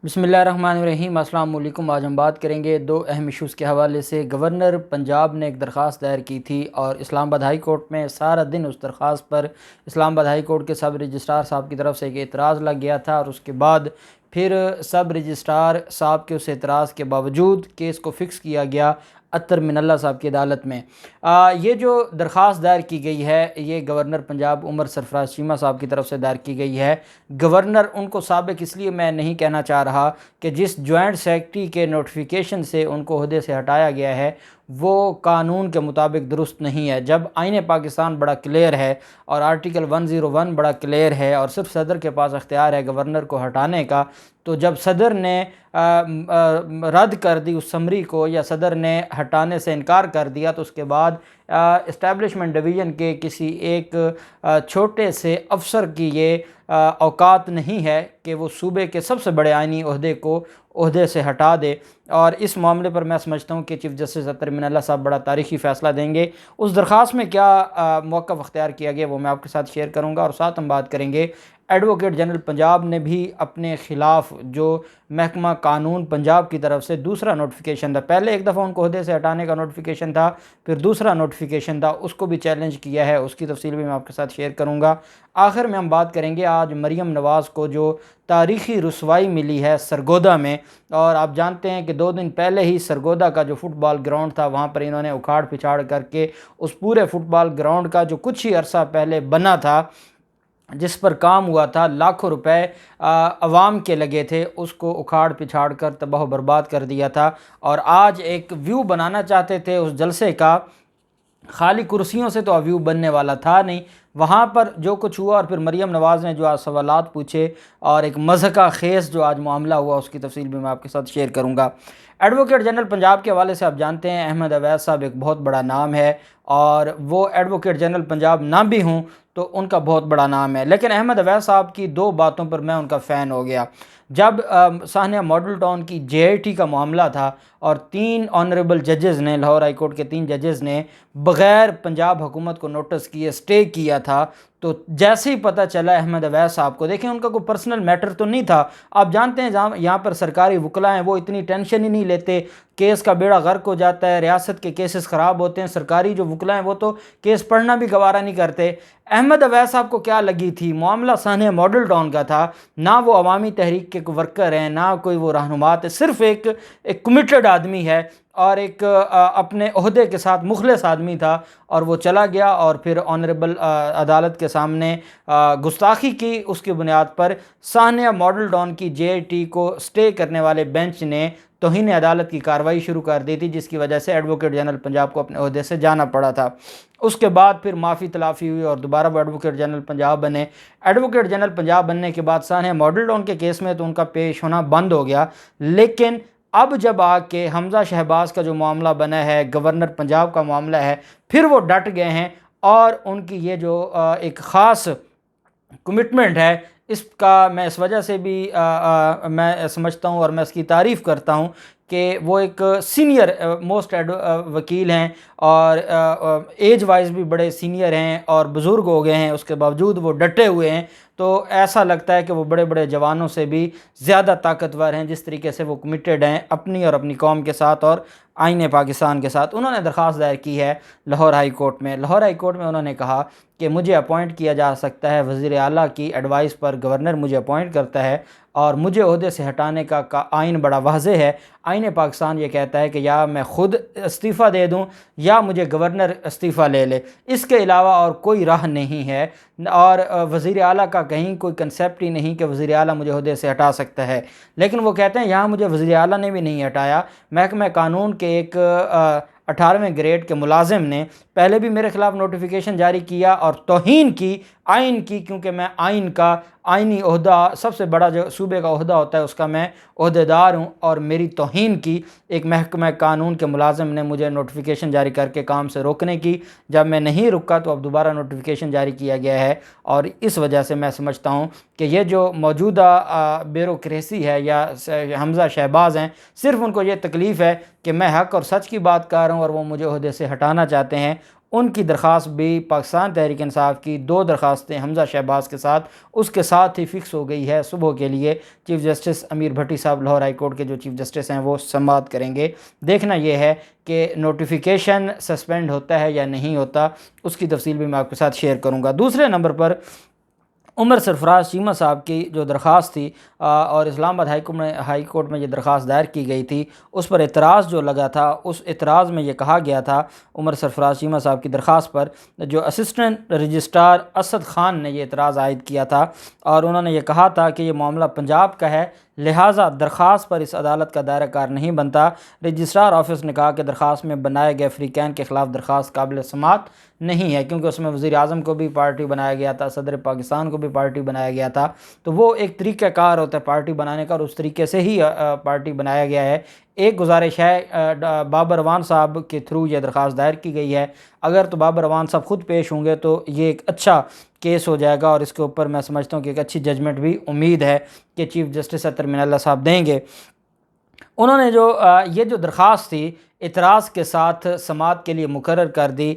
बिस्मिल्लाहिर्रहमानिर्रहीम। अस्सलाम वालेकुम। आज हम बात करेंगे दो अहम इशूज़ के हवाले से। गवर्नर पंजाब ने एक दरख्वास्त दायर की थी और इस्लामाबाद हाई कोर्ट में सारा दिन उस दरख्वास्त पर इस्लामाबाद हाई कोर्ट के सब रजिस्ट्रार साहब की तरफ से एक एतराज़ लग गया था और उसके बाद फिर सब रजिस्ट्रार साहब के उस एतराज़ के बावजूद केस को फ़िक्स किया गया अत्तर मिनल्ला साहब की अदालत में। ये जो दरख्वास्त दायर की गई है ये गवर्नर पंजाब उमर सरफराज चीमा साहब की तरफ से दायर की गई है। गवर्नर उनको साबिक इसलिए मैं नहीं कहना चाह रहा कि जिस जॉइंट सेक्रेटरी के नोटिफिकेशन से उनको ओहदे से हटाया गया है वो कानून के मुताबिक दुरुस्त नहीं है। जब आईन पाकिस्तान बड़ा क्लियर है और आर्टिकल 101 बड़ा क्लियर है और सिर्फ सदर के पास अख्तियार है गवर्नर को हटाने का, तो जब सदर ने रद्द कर दी उस समरी को या सदर ने हटाने से इनकार कर दिया तो उसके बाद इस्टेब्लिशमेंट डिवीज़न के किसी एक छोटे से अफसर की ये औकात नहीं है कि वो सूबे के सबसे बड़े आइनी ओहदे को ओहदे से हटा दे। और इस मामले पर मैं समझता हूँ कि चीफ़ जस्टिस अत्तर मिनल्ला साहब बड़ा तारीख़ी फ़ैसला देंगे। उस दरख्वास्त में क्या मौक़िफ़ अख्तियार किया गया वो मैं आपके साथ शेयर करूँगा और साथ हम बात करेंगे एडवोकेट जनरल पंजाब ने भी अपने ख़िलाफ़ जो महकमा कानून पंजाब की तरफ से दूसरा नोटिफिकेशन था, पहले एक दफ़ा उनको ओहदे से हटाने का नोटिफिकेशन था, फिर दूसरा नोटिफिकेशन था, उसको भी चैलेंज किया है। उसकी तफसील भी मैं आपके साथ शेयर करूँगा। आखिर में हम बात करेंगे आज मरियम नवाज़ को जो तारीख़ी रुसवाई मिली है सरगोदा में। और आप जानते हैं कि 2 दिन पहले ही सरगोदा का जो फुटबॉल ग्राउंड था वहाँ पर इन्होंने उखाड़ पिछाड़ करके उस पूरे फुटबॉल ग्राउंड का जो कुछ ही अरसा पहले बना था, जिस पर काम हुआ था, लाखों रुपए अवाम के लगे थे, उसको उखाड़ पिछाड़ कर तबाह बर्बाद कर दिया था। और आज एक व्यू बनाना चाहते थे उस जलसे का, खाली कुर्सियों से तो व्यू बनने वाला था नहीं, वहाँ पर जो कुछ हुआ। और फिर मरियम नवाज़ ने जो आज सवालात पूछे और एक मज़हका खेस जो आज मामला हुआ उसकी तफसील भी मैं आपके साथ शेयर करूँगा। एडवोकेट जनरल पंजाब के हवाले से आप जानते हैं अहमद अवैस साहब एक बहुत बड़ा नाम है और वो एडवोकेट जनरल पंजाब ना भी हूँ तो उनका बहुत बड़ा नाम है। लेकिन अहमद अवैस साहब की 2 बातों पर मैं उनका फ़ैन हो गया। जब सानिया मॉडल टाउन की JIT का मामला था और 3 ऑनरेबल जजेस ने, लाहौर हाई कोर्ट के 3 जजेस ने बग़ैर पंजाब हुकूमत को नोटिस किए स्टे किया था, तो जैसे ही पता चला अहमद अवैस साहब को, देखें उनका कोई पर्सनल मैटर तो नहीं था। आप जानते हैं जहाँ यहाँ पर सरकारी वकला हैं वो इतनी टेंशन ही नहीं लेते, केस का बेड़ा गर्क हो जाता है, रियासत के केसेस ख़राब होते हैं, सरकारी जो वकला हैं वो तो केस पढ़ना भी गवारा नहीं करते। अहमद अवैस साहब को क्या लगी थी, मामला सानिया मॉडल टाउन का था, ना वो अवामी तहरीक के वर्कर हैं ना कोई वो रहनुमात है, सिर्फ एक कमिटेड आदमी है और एक अपने ओहदे के साथ मुखलिस आदमी था। और वो चला गया और फिर ऑनरेबल अदालत के सामने गुस्ताखी की, उसकी बुनियाद पर सानिया मॉडल टाउन की JIT को स्टे करने वाले बेंच ने तौहीन अदालत की कार्रवाई शुरू कर दी थी, जिसकी वजह से एडवोकेट जनरल पंजाब को अपने ओहदे से जाना पड़ा था। उसके बाद फिर माफ़ी तलाफ़ी हुई और दोबारा वो एडवोकेट जनरल पंजाब बने। एडवोकेट जनरल पंजाब बनने के बाद सानिया मॉडल टाउन के केस में तो उनका पेश होना बंद हो गया, लेकिन अब जब आके हमज़ा शहबाज का जो मामला बना है, गवर्नर पंजाब का मामला है, फिर वो डट गए हैं और उनकी ये जो एक ख़ास कमिटमेंट है इसका मैं इस वजह से भी मैं समझता हूँ और मैं इसकी तारीफ़ करता हूँ कि वो एक सीनियर मोस्ट वकील हैं और एज वाइज भी बड़े सीनियर हैं और बुज़ुर्ग हो गए हैं, उसके बावजूद वो डटे हुए हैं। तो ऐसा लगता है कि वो बड़े बड़े जवानों से भी ज़्यादा ताकतवर हैं, जिस तरीके से वो कमिटेड हैं अपनी और अपनी कौम के साथ और आईन पाकिस्तान के साथ। उन्होंने दरख्वास्त दायर की है लाहौर हाई कोर्ट में। लाहौर हाई कोर्ट में उन्होंने कहा कि मुझे अपॉइंट किया जा सकता है, वज़ीर आला की एडवाइस पर गवर्नर मुझे अपॉइंट करता है और मुझे ओहदे से हटाने का आइन बड़ा वाज़ेह है। आइन पाकिस्तान ये कहता है कि या मैं ख़ुद इस्तीफ़ा दे दूं या मुझे गवर्नर इस्तीफ़ा ले ले, इसके अलावा और कोई राह नहीं है। और वज़ीर आला का कहीं कोई कंसेप्ट ही नहीं कि वज़ीर आला मुझे ओहदे से हटा सकता है। लेकिन वो कहते हैं यहाँ मुझे वज़ीर आला ने भी नहीं हटाया, महकमा कानून के एक 18वें ग्रेड के मुलाजिम ने पहले भी मेरे ख़िलाफ़ नोटिफिकेशन जारी किया और तौहीन की आइन की, क्योंकि मैं आइन का आइनी ओहदा सबसे बड़ा जो सूबे का ओहदा होता है उसका मैं ओहदेदार हूँ और मेरी तौहीन की। एक महकमा कानून के मुलाजिम ने मुझे नोटिफिकेशन जारी करके काम से रोकने की, जब मैं नहीं रुका तो अब दोबारा नोटिफिकेशन जारी किया गया है। और इस वजह से मैं समझता हूँ कि ये जो मौजूदा ब्यूरोक्रेसी है या हमज़ा शहबाज हैं, सिर्फ उनको ये तकलीफ़ है कि मैं हक़ और सच की बात कर रहा हूँ और वो मुझे ओहदे से हटाना चाहते हैं। उनकी दरख्वास्त भी पाकिस्तान तहरीक इंसाफ की 2 दरख्वास्तें हमज़ा शहबाज के साथ उसके साथ ही फ़िक्स हो गई है। सुबह के लिए चीफ़ जस्टिस अमीर भट्टी साहब लाहौर हाई कोर्ट के जो चीफ़ जस्टिस हैं वो समाअत करेंगे। देखना ये है कि नोटिफिकेशन सस्पेंड होता है या नहीं होता, उसकी तफसील भी मैं आपके साथ शेयर करूँगा। दूसरे नंबर पर उमर सरफराज चीमा साहब की जो दरख्वास्त थी और इस्लामाबाद हाई कोर्ट में ये दरख्वास्त दायर की गई थी, उस पर एतराज़ जो लगा था, उस एतराज़ में ये कहा गया था उमर सरफराज चीमा साहब की दरख्वास्त पर, जो असिस्टेंट रजिस्ट्रार असद ख़ान ने ये एतराज़ आयद किया था और उन्होंने ये कहा था कि ये मामला पंजाब का है, लिहाजा दरख्वास्त पर इस अदालत का दायरा कार नहीं बनता। रजिस्ट्रार ऑफिस ने कहा कि दरख्वास्त में बनाए गए फ़रीक़ैन के ख़िलाफ़ दरख्वास्त काबिल समात नहीं है, क्योंकि उसमें वज़ीर आज़म को भी पार्टी बनाया गया था, सदर पाकिस्तान को भी पार्टी बनाया गया था। तो वो एक तरीक़ाकार होता है पार्टी बनाने का और उस तरीके से ही पार्टी बनाया गया है। एक गुजारिश है, बाबर अवान साहब के थ्रू ये दरख्वास्त दायर की गई है। अगर तो बाबर अवान साहब ख़ुद पेश होंगे तो ये एक अच्छा केस हो जाएगा और इसके ऊपर मैं समझता हूँ कि एक अच्छी जजमेंट भी उम्मीद है कि चीफ़ जस्टिस अतर मिनल्ला साहब देंगे। उन्होंने जो ये जो दरख्वास्त थी इतराज़ के साथ समाअत के लिए मुकर्रर कर दी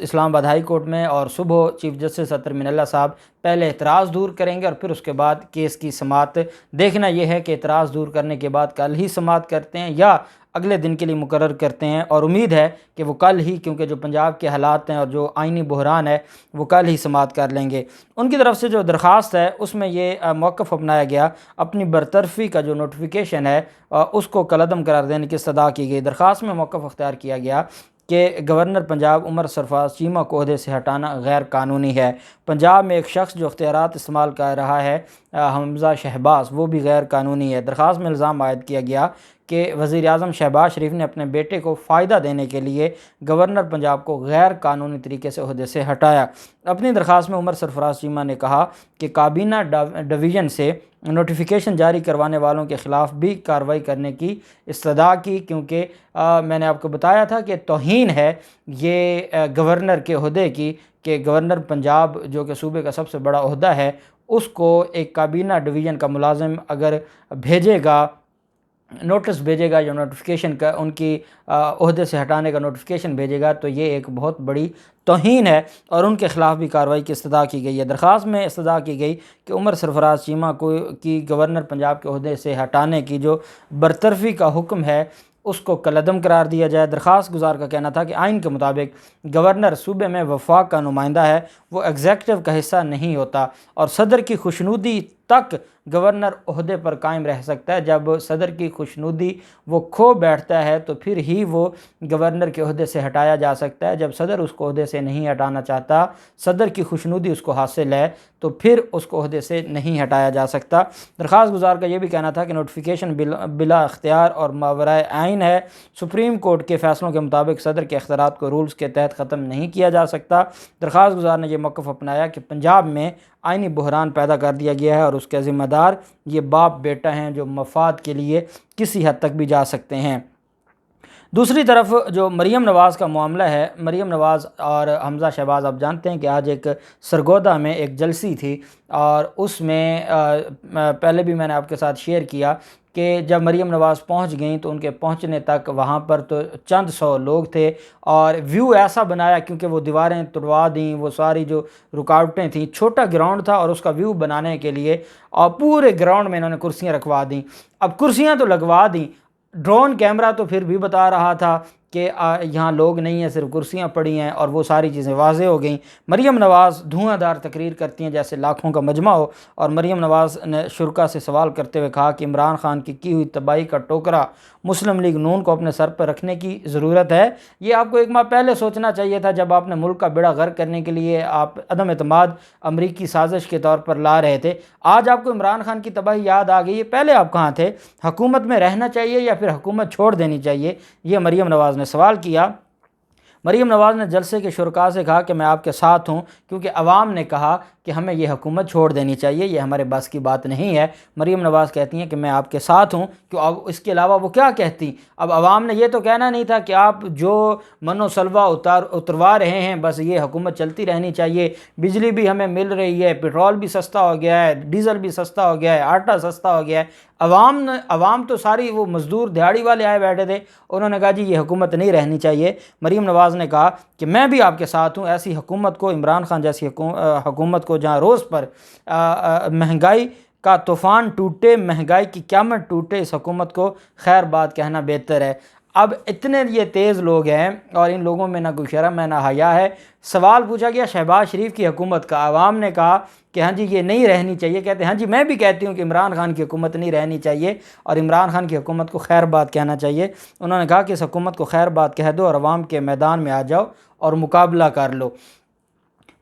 इस्लामाबाद हाई कोर्ट में, और सुबह चीफ़ जस्टिस अतर मिनल्ला साहब पहले इतराज़ दूर करेंगे और फिर उसके बाद केस की समाअत। देखना यह है कि इतराज़ दूर करने के बाद कल ही समाअत करते हैं या अगले दिन के लिए मुकर्रर करते हैं, और उम्मीद है कि वो कल ही, क्योंकि जो पंजाब के हालात हैं और जो आइनी बहरान है वो कल ही समाअत कर लेंगे। उनकी तरफ से जो दरख्वास्त है उसमें ये मौक़िफ़ अपनाया गया, अपनी बरतरफ़ी का जो नोटिफिकेशन है उसको कलअदम करार देने की इस्तदा की गई। दरख्वास्त में मौक़िफ़ अख्तियार किया गया कि गवर्नर पंजाब उमर सरफराज चीमा को ओहदे से हटाना गैर कानूनी है। पंजाब में एक शख्स जो अख्तियारात इस्तेमाल कर रहा है हमज़ा शहबाज, वो भी गैर कानूनी है। दरख्वास्त में इल्ज़ाम आयद किया गया कि वज़ीर आज़म शहबाज शरीफ ने अपने बेटे को फ़ायदा देने के लिए गवर्नर पंजाब को गैर कानूनी तरीके से ओहदे से हटाया। अपनी दरख्वास्त में उमर सरफराज चीमा ने कहा कि काबीना डिवीज़न से नोटिफिकेशन जारी करवाने वालों के ख़िलाफ़ भी कार्रवाई करने की इस्तदा की, क्योंकि मैंने आपको बताया था कि तौहीन है ये गवर्नर के ओहदे की, कि गवर्नर पंजाब जो कि सूबे का सबसे बड़ा ओहदा है उसको एक काबीना डिवीज़न का मुलाजिम अगर भेजेगा, नोटिस भेजेगा या नोटिफिकेशन का उनकी ओहदे से हटाने का नोटिफिकेशन भेजेगा, तो ये एक बहुत बड़ी तौहीन है और उनके ख़िलाफ़ भी कार्रवाई की इस्तदा की गई है। दरख्वास्त में इस्तदा की गई कि उमर सरफराज चीमा को की गवर्नर पंजाब के ओहदे से हटाने की जो बरतरफ़ी का हुक्म है उसको कलअदम करार दिया जाए। दरख्वास्त गुजार का कहना था कि आइन के मुताबिक गवर्नर सूबे में वफाक का नुमाइंदा है, वो एग्जेक्टिव का हिस्सा नहीं होता और सदर की खुशनुदी तक गवर्नर ओहदे पर कायम रह सकता है। जब सदर की खुशनुदी वो खो बैठता है तो फिर ही वो गवर्नर के ओहदे से हटाया जा सकता है। जब सदर उसको ओहदे से नहीं हटाना चाहता, सदर की खुशनुदी उसको हासिल है, तो फिर उसको ओहदे से नहीं हटाया जा सकता। दरख्वास्त गुजार का ये भी कहना था कि नोटिफिकेशन बिला अख्तियार और मावराए आइन है। सुप्रीम कोर्ट के फ़ैसलों के मुताबिक सदर के अख्तियारात को रूल्स के तहत ख़त्म नहीं किया जा सकता। दरख्वास्त गुजार ने यह मौक़िफ़ अपनाया कि पंजाब में आइनी बहरान पैदा कर दिया गया है और उसके ज़िम्मेदार ये बाप बेटा हैं जो मफाद के लिए किसी हद तक भी जा सकते हैं। दूसरी तरफ जो मरीम नवाज़ का मामला है, मरीम नवाज़ और हमज़ा शहबाज, आप जानते हैं कि आज एक सरगोदा में एक जलसी थी और उसमें पहले भी मैंने आपके साथ शेयर किया कि जब मरीम नवाज़ पहुंच गई तो उनके पहुंचने तक वहां पर तो चंद सौ लोग थे और व्यू ऐसा बनाया, क्योंकि वो दीवारें तुड़वा दी, वो सारी जो रुकावटें थी, छोटा ग्राउंड था और उसका व्यू बनाने के लिए और पूरे ग्राउंड में इन्होंने कुर्सियाँ रखवा दी। अब कुर्सियाँ तो लगवा दी, ड्रोन कैमरा तो फिर भी बता रहा था कि यहाँ लोग नहीं हैं, सिर्फ कुर्सियाँ पड़ी हैं, और वो सारी चीज़ें वाज़े हो गई। मरीम नवाज़ धुआंधार तकरीर करती हैं जैसे लाखों का मजमा हो, और मरीम नवाज़ ने शुरा से सवाल करते हुए कहा कि इमरान खान की हुई तबाही का टोकरा मुस्लिम लीग नून को अपने सर पर रखने की ज़रूरत है। ये आपको एक माह पहले सोचना चाहिए था, जब आपने मुल्क का बेड़ा गर्क करने के लिए आप अदम एतमाद अमरीकी साजिश के तौर पर ला रहे थे। आज आपको इमरान खान की तबाही याद आ गई है, पहले आप कहाँ थे? हुकूमत में रहना चाहिए या फिर हुकूमत छोड़ देनी चाहिए? ये मरीम नवाज़ ने सवाल किया। मरीम नवाज़ ने जलसे के शुरका से कहा कि मैं आपके साथ हूँ, क्योंकि अवाम ने कहा कि हमें ये हुकूमत छोड़ देनी चाहिए, ये हमारे बस की बात नहीं है। मरीम नवाज़ कहती हैं कि मैं आपके साथ हूँ, क्यों? अब इसके अलावा वो क्या कहती? अब अवाम ने ये तो कहना नहीं था कि आप जो मनोसलवा उतरवा रहे हैं बस ये हुकूमत चलती रहनी चाहिए, बिजली भी हमें मिल रही है, पेट्रोल भी सस्ता हो गया है, डीज़ल भी सस्ता हो गया है, आटा सस्ता हो गया है। अवाम तो सारी वो मज़दूर दिहाड़ी वाले आए बैठे थे, उन्होंने कहा जी ये हुकूमत नहीं रहनी चाहिए। मरीम नवाज़ ने कहा कि मैं भी आपके साथ हूँ, ऐसी हुकूमत को, इमरान खान जैसी हुकूमत को जहाँ रोज़ पर महंगाई का तूफ़ान टूटे, महंगाई की क़यामत टूटे, इस हुकूमत को खैर बात कहना बेहतर है। अब इतने ये तेज़ लोग हैं और इन लोगों में ना कोई शर्म है ना हया है। सवाल पूछा गया शहबाज शरीफ की हुकूमत का, आवाम ने कहा कि हाँ जी ये नहीं रहनी चाहिए। कहते हैं हाँ जी मैं भी कहती हूँ कि इमरान खान की हुकूमत नहीं रहनी चाहिए और इमरान खान की हुकूमत को खैर बात कहना चाहिए। उन्होंने कहा कि इस हुकूमत को खैर बात कह दो और आवाम के मैदान में आ जाओ और मुकाबला कर लो।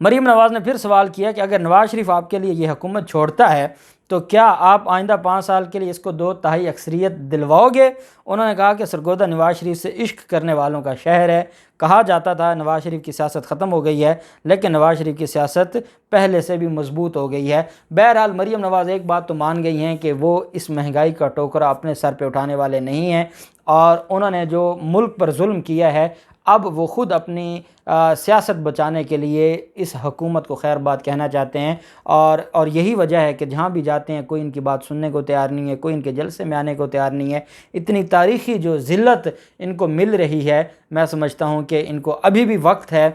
मरीम नवाज़ ने फिर सवाल किया कि अगर नवाज़ शरीफ आपके लिए ये हुकूमत छोड़ता है तो क्या आप आइंदा 5 साल के लिए इसको 2/3 अक्सरियत दिलवाओगे। उन्होंने कहा कि सरगोदा नवाज़ शरीफ से इश्क करने वालों का शहर है। कहा जाता था नवाज़ शरीफ की सियासत ख़त्म हो गई है, लेकिन नवाज़ शरीफ की सियासत पहले से भी मजबूत हो गई है। बहरहाल मरीम नवाज़ एक बात तो मान गई हैं कि वो इस महंगाई का टोकरा अपने सर पे उठाने वाले नहीं हैं और उन्होंने जो मुल्क पर जुल्म किया है, अब वो ख़ुद अपनी सियासत बचाने के लिए इस हुकूमत को खैर बात कहना चाहते हैं। और यही वजह है कि जहाँ भी जाते हैं कोई इनकी बात सुनने को तैयार नहीं है, कोई इनके जलसे में आने को तैयार नहीं है। इतनी तारीख़ी जो ज़िल्लत इनको मिल रही है, मैं समझता हूँ कि इनको अभी भी वक्त है,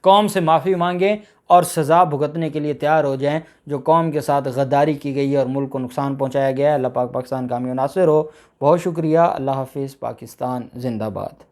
कौम से माफ़ी मांगें और सज़ा भुगतने के लिए तैयार हो जाएं जो कौम के साथ गद्दारी की गई है और मुल्क को नुकसान पहुँचाया गया है। अल्लाह पाक पाकिस्तान का हामी नासिर हो। बहुत शुक्रिया। अल्लाह हाफ़िज़। पाकिस्तान ज़िंदाबाद।